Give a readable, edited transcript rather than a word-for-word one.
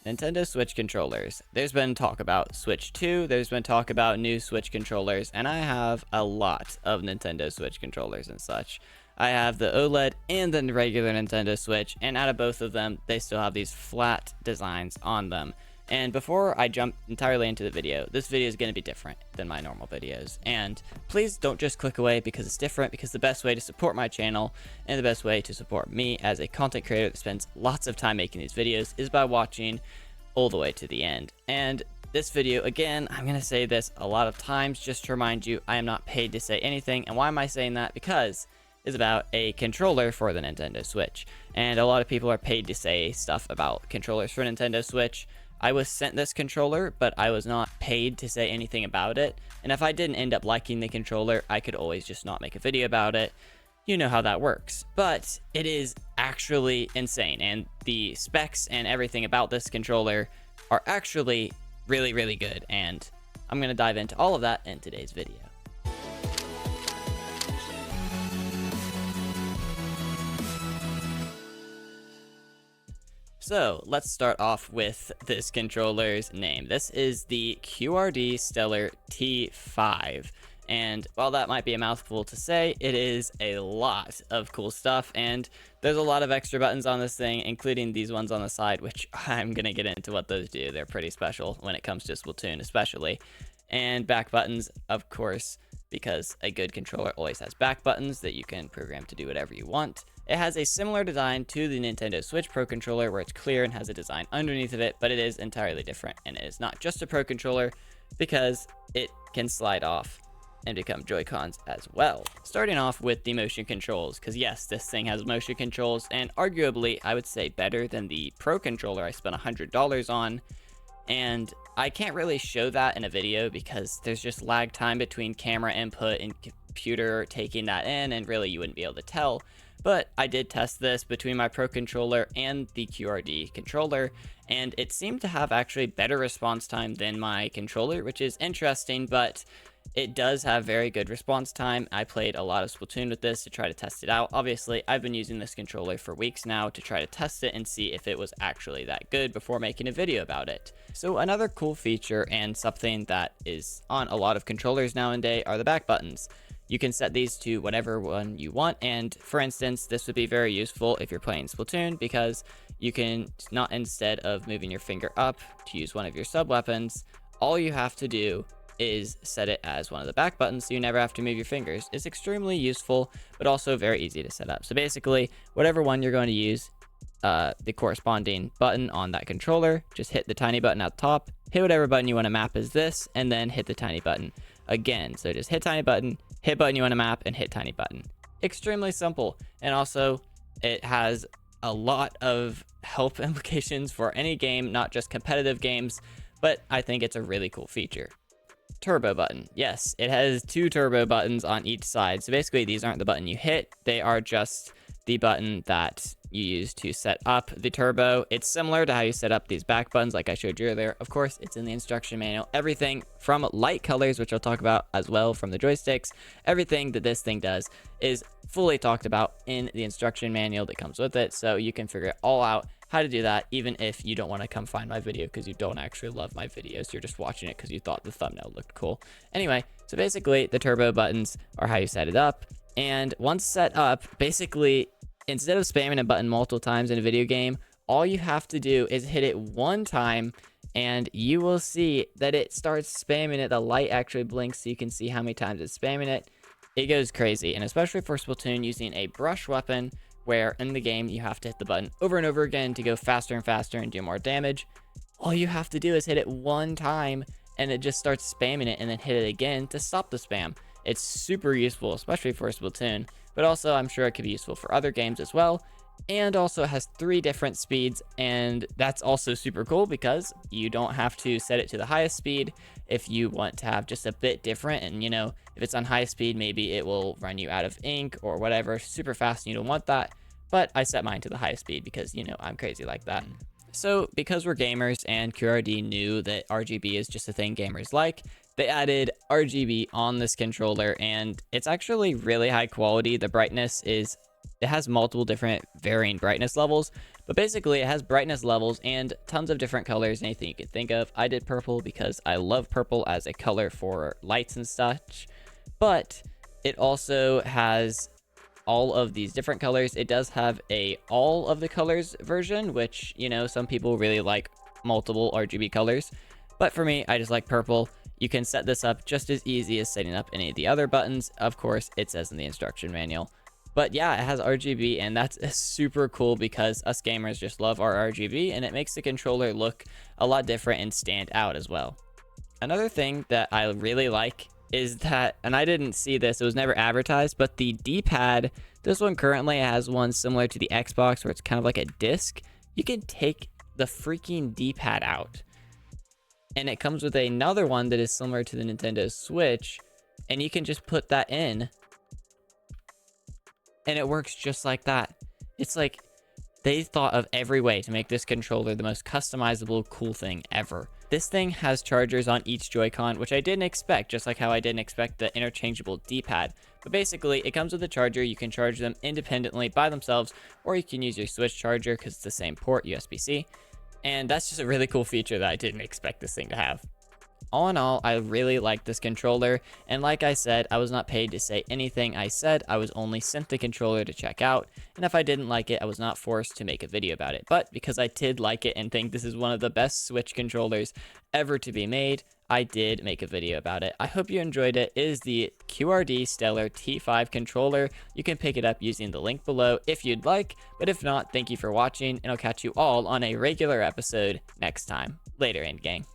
Nintendo Switch controllers. There's been talk about Switch 2, there's been talk about new Switch controllers, and I have a lot of Nintendo Switch controllers and such. I have the OLED and the regular Nintendo Switch, and out of both of them, they still have these flat designs on them. And before I jump entirely into the video, this video is going to be different than my normal videos. And please don't just click away because it's different, because the best way to support my channel and the best way to support me as a content creator that spends lots of time making these videos is by watching all the way to the end. And this video, again, I'm going to say this a lot of times just to remind you, I am not paid to say anything. And why am I saying that? Because it's about a controller for the Nintendo Switch. And a lot of people are paid to say stuff about controllers for Nintendo Switch. I was sent this controller, but I was not paid to say anything about it. And if I didn't end up liking the controller, I could always just not make a video about it. You know how that works. But it is actually insane. And the specs and everything about this controller are actually really, really good. And I'm going to dive into all of that in today's video. So let's start off with this controller's name. This is the QRD Stellar T5. And while that might be a mouthful to say, it is a lot of cool stuff. And there's a lot of extra buttons on this thing, including these ones on the side, which I'm going to get into what those do. They're pretty special when it comes to Splatoon especially. And back buttons, of course, because a good controller always has back buttons that you can program to do whatever you want. It has a similar design to the Nintendo Switch Pro Controller, where it's clear and has a design underneath of it, but it is entirely different. And it is not just a Pro Controller because it can slide off and become Joy-Cons as well. Starting off with the motion controls, because yes, this thing has motion controls, and arguably, I would say better than the Pro Controller I spent $100 on. And I can't really show that in a video because there's just lag time between camera input and computer taking that in, and really you wouldn't be able to tell. But I did test this between my Pro Controller and the QRD controller, and it seemed to have actually better response time than my controller, which is interesting, but it does have very good response time. I played a lot of Splatoon with this to try to test it out. Obviously, I've been using this controller for weeks now to try to test it and see if it was actually that good before making a video about it. So another cool feature and something that is on a lot of controllers nowadays are the back buttons. You can set these to whatever one you want, and for instance, this would be very useful if you're playing Splatoon because you can not, instead of moving your finger up to use one of your sub weapons, all you have to do is set it as one of the back buttons so you never have to move your fingers. It's extremely useful, but also very easy to set up. So basically, whatever one you're going to use, the corresponding button on that controller, just hit the tiny button at the top, hit whatever button you want to map as this, and then hit the tiny button again. So just hit tiny button, hit button you want to map, and hit tiny button. Extremely simple. And also, it has a lot of help implications for any game, not just competitive games, but I think it's a really cool feature. Turbo button. Yes, it has two turbo buttons on each side. So basically, these aren't the button you hit. They are just the button that you use to set up the turbo. It's similar to how you set up these back buttons like I showed you earlier. Of course, it's in the instruction manual. Everything from light colors, which I'll talk about as well from the joysticks, everything that this thing does is fully talked about in the instruction manual that comes with it. So you can figure it all out how to do that, even if you don't want to come find my video because you don't actually love my videos. You're just watching it because you thought the thumbnail looked cool. Anyway, so basically the turbo buttons are how you set it up. And once set up, basically, instead of spamming a button multiple times in a video game, all you have to do is hit it one time and you will see that it starts spamming it. The light actually blinks so you can see how many times it's spamming it. It goes crazy. And especially for Splatoon, using a brush weapon, where in the game you have to hit the button over and over again to go faster and faster and do more damage. All you have to do is hit it one time and it just starts spamming it, and then hit it again to stop the spam. It's super useful, especially for Splatoon, but also I'm sure it could be useful for other games as well. And also it has 3 different speeds, and that's also super cool because you don't have to set it to the highest speed if you want to have just a bit different. And you know, if it's on high speed, maybe it will run you out of ink or whatever super fast and you don't want that. But I set mine to the highest speed because, you know, I'm crazy like that. So because we're gamers and QRD knew that RGB is just a thing gamers like, they added RGB on this controller, and it's actually really high quality. The brightness is It has multiple different varying brightness levels, but basically it has brightness levels and tons of different colors, anything you could think of. I did purple because I love purple as a color for lights and such, but it also has all of these different colors. It does have a all of the colors version, which, you know, some people really like multiple RGB colors, but for me, I just like purple. You can set this up just as easy as setting up any of the other buttons. Of course, it says in the instruction manual. But yeah, it has RGB, and that's super cool because us gamers just love our RGB, and it makes the controller look a lot different and stand out as well. Another thing that I really like is that, and I didn't see this, it was never advertised, but the D-pad, this one currently has one similar to the Xbox where it's kind of like a disc. You can take the freaking D-pad out, and it comes with another one that is similar to the Nintendo Switch, and you can just put that in, and it works just like that. It's like they thought of every way to make this controller the most customizable, cool thing ever. This thing has chargers on each Joy-Con, which I didn't expect, just like how I didn't expect the interchangeable D-pad. But basically, it comes with a charger. You can charge them independently by themselves, or you can use your Switch charger because it's the same port, USB-C. And that's just a really cool feature that I didn't expect this thing to have. All in all, I really like this controller, and like I said, I was not paid to say anything I said. I was only sent the controller to check out, and if I didn't like it, I was not forced to make a video about it. But because I did like it and think this is one of the best Switch controllers ever to be made, I did make a video about it. I hope you enjoyed it. It is the QRD Stellar T5 controller. You can pick it up using the link below if you'd like, but if not, thank you for watching, and I'll catch you all on a regular episode next time. Later, End Gang.